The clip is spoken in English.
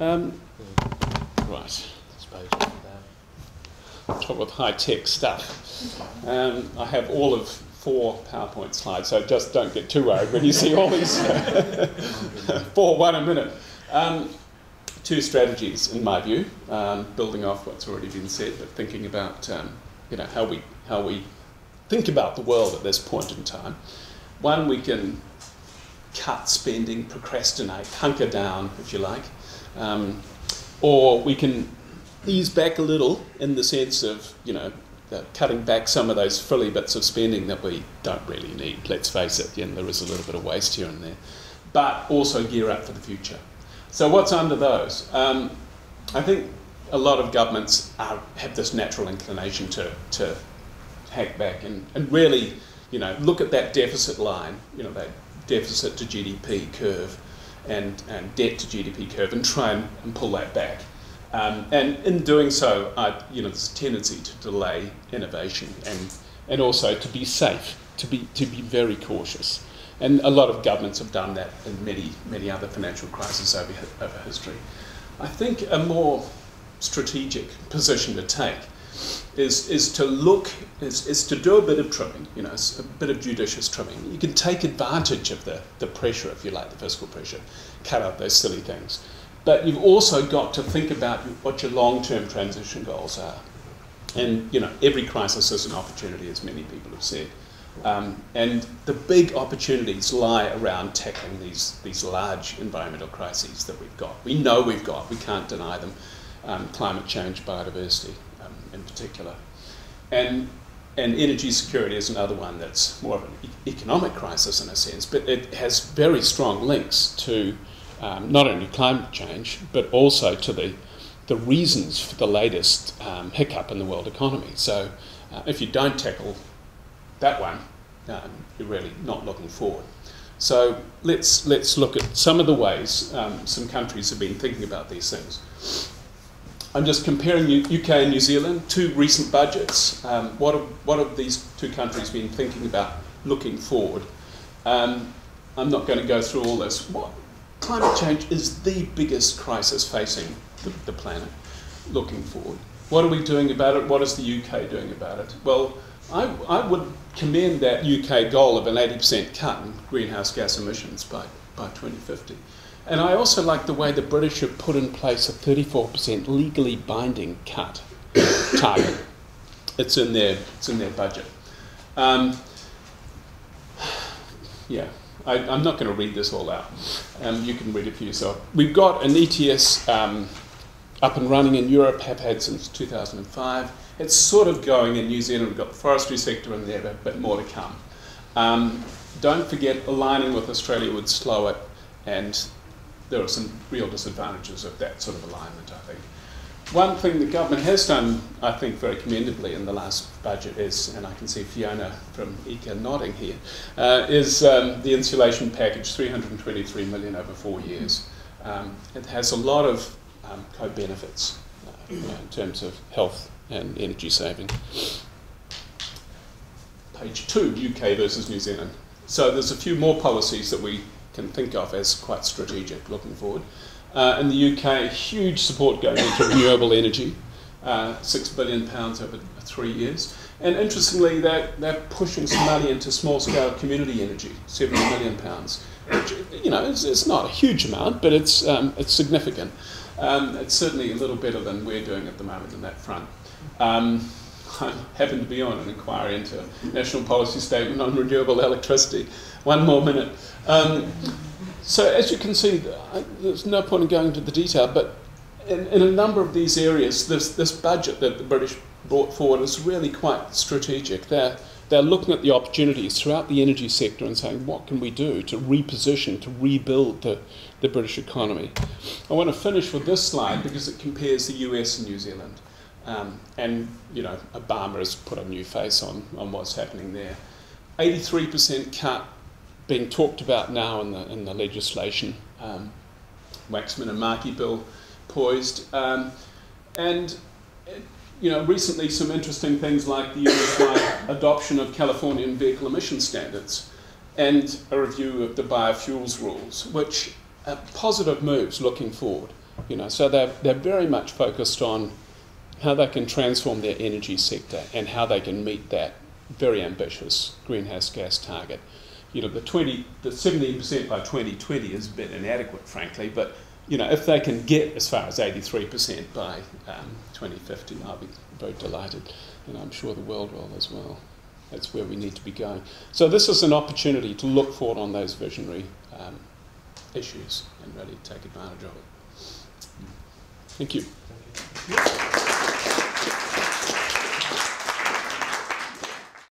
Right, I suppose talk with high-tech stuff. I have all of 4 PowerPoint slides, so just don't get too worried when you see all these 4, 1 a minute. 2 strategies, in my view, building off what's already been said, but thinking about how we think about the world at this point in time. One, we can cut spending, procrastinate, hunker down, if you like, or we can ease back a little in the sense of, cutting back some of those frilly bits of spending that we don't really need. Let's face it, there is a little bit of waste here and there, but also gear up for the future. So what's under those? I think a lot of governments have this natural inclination to hack back and really, look at that deficit line, that deficit to GDP curve and debt to GDP curve and try and pull that back. And in doing so, there's a tendency to delay innovation and also to be safe, to be very cautious. And a lot of governments have done that in many other financial crises over history. I think a more strategic position to take is to do a bit of trimming, a bit of judicious trimming. You can take advantage of the pressure, if you like, the fiscal pressure, cut out those silly things. But you've also got to think about what your long-term transition goals are. And, every crisis is an opportunity, as many people have said. And the big opportunities lie around tackling these large environmental crises that we've got. We know we've got, we can't deny them. Climate change, biodiversity in particular. And energy security is another one that's more of an economic crisis in a sense, but it has very strong links to not only climate change, but also to the reasons for the latest hiccup in the world economy. So if you don't tackle that one, you're really not looking forward. So let's look at some of the ways some countries have been thinking about these things. I'm just comparing UK and New Zealand, 2 recent budgets. What have these 2 countries been thinking about looking forward? I'm not going to go through all this. Climate change is the biggest crisis facing the planet looking forward. What are we doing about it? What is the UK doing about it? Well, I would commend that UK goal of an 80% cut in greenhouse gas emissions by 2050. And I also like the way the British have put in place a 34% legally binding cut target. It's in their budget. I'm not going to read this all out. You can read it for yourself. We've got an ETS up and running in Europe, have had since 2005. It's sort of going in New Zealand. We've got the forestry sector in there, but more to come. Don't forget, aligning with Australia would slow it, and there are some real disadvantages of that sort of alignment, I think. One thing the government has done, I think, very commendably in the last budget is, and I can see Fiona from ECA nodding here, is the insulation package, 323 million over 4 years. It has a lot of co-benefits in terms of health and energy saving. Page 2, UK versus New Zealand. So there's a few more policies that we can think of as quite strategic looking forward. In the UK, huge support going into renewable energy, £6 billion over 3 years. And interestingly, they're pushing some money into small-scale community energy, £70 million, which, it's not a huge amount, but it's significant. It's certainly a little better than we're doing at the moment in that front. I happen to be on an inquiry into a national policy statement on renewable electricity. 1 more minute. So as you can see, there's no point in going into the detail, but in a number of these areas, this budget that the British brought forward is really quite strategic. They're looking at the opportunities throughout the energy sector and saying, what can we do to reposition, to rebuild the British economy? I want to finish with this slide because it compares the US and New Zealand. And, Obama has put a new face on what's happening there. 83% cut being talked about now in the legislation, Waxman and Markey bill poised, recently some interesting things like the US-wide adoption of Californian vehicle emission standards and a review of the biofuels rules, which are positive moves looking forward. You know, so they're very much focused on how they can transform their energy sector and how they can meet that very ambitious greenhouse gas target. You know, the 17% by 2020 is a bit inadequate, frankly, but you know, if they can get as far as 83% by 2050, I'll be very delighted, and I'm sure the world will as well. That's where we need to be going. So this is an opportunity to look forward on those visionary issues and really take advantage of it. Thank you. Thank you.